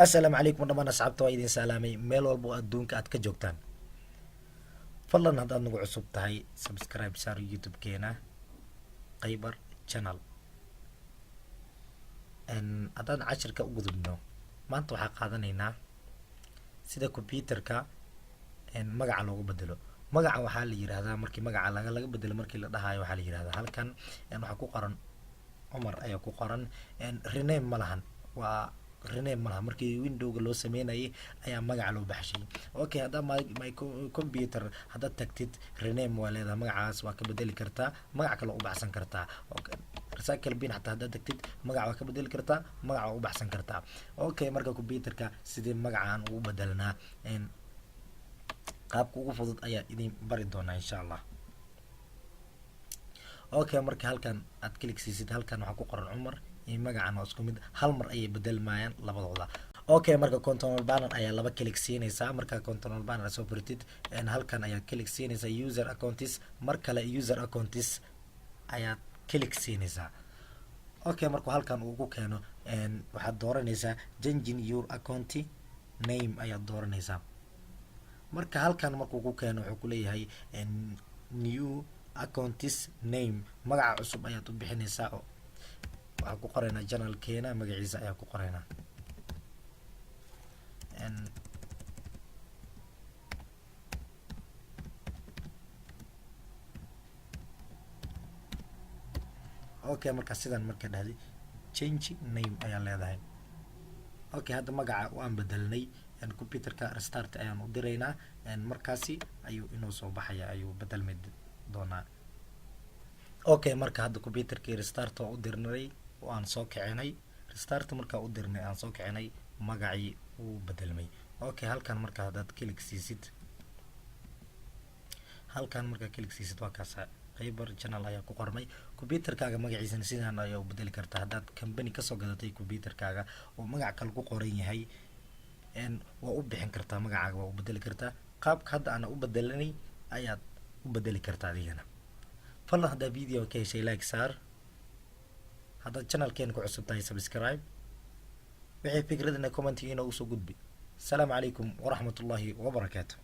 assalaamu calaykum dhammaan asxaabta waa idin salaamay meel walba oo adduunka aad ka joogtaan. fadlan haddaad nagu cusub tahay subscribe saar youtube-keena qaybar channel. haddaan cashirka u gudubno maanta waxaa qaadanaynaa sida computerka magaca loogu bedelo. magaca waxaa la yiraahdaa markii magaca laga bedelo markii la dhahayo waxaa la yiraahdaa halkan waxaa ku qoran Cumar ayaa ku qoran rename ma lahan waa rename ma laha markii windowga loo sameynayay ayaa magaca loo baxshay. okay hadda my computer haddaad tagtid rename waa leedahay magacaas waa ka bedeli kartaa magac kale u baxsan kartaa. okay recycle bin hataa haddaad tagtid magac waa ka bedeli kartaa magac waa u baxsan kartaa. okay marka computerka sidii magacaan ugu bedelnaa qaabka ugu fudud ayaa idin bari doonaa insha allah. okay marka halkan aad click siisid halkan waxaa ku qoran Cumar iyo magacan waa isku mid hal mar ayay bedelmayaan labadooda. okay marka control panel ayaa laba click siinaysaa marka control panel soo furtid halkan ayaa click siinaysaa user accounts mar kale user accounts ayaa click siinaysaa. okay marka halkan uu ku keeno waxaad dooranaysaa changing your account name ayaad dooranaysaa. marka halkan markuu ku keeno wuxuu ku leeyahay new accounts name magaca cusub ayaad u bixinaysaa oo waxaa ku qoraynaa channelkeena magaciisa ayaa ku qoraynaa. okay marka sidan marka dhahday change name ayaa leedahay. okay hadda magaca waan bedelnay computerka restart ayaan u diraynaa markaasi ayuu inoo soo baxaya ayuu bedelmi doonaa. okay marka hadda computerkii restart oo u dirnay waan soo kicinay restart markaa u dirnay aan soo kicinay magacii uu bedelmay. okay halkan marka haddaad click siisid halkan markaa click siisid waa kaasa qaybar channel ayaa ku qormay. computerkaaga magaciisana sidaan ayaa u bedeli kartaa haddaad company kasoo gadatay computerkaaga oo magac kale ku qoran yahay waa u bixin kartaa magacaaga waa u bedeli kartaa qaabka hadda ana u bedelanay ayaad u bedeli kartaa adigana. fadlan haddaa video ka heshay like saar haddaad channelkeena ku cusub tahay subscribe wixii fikradina commentiga inoo usoo gudbi. السلام عليكم ورحمة الله وبركاته.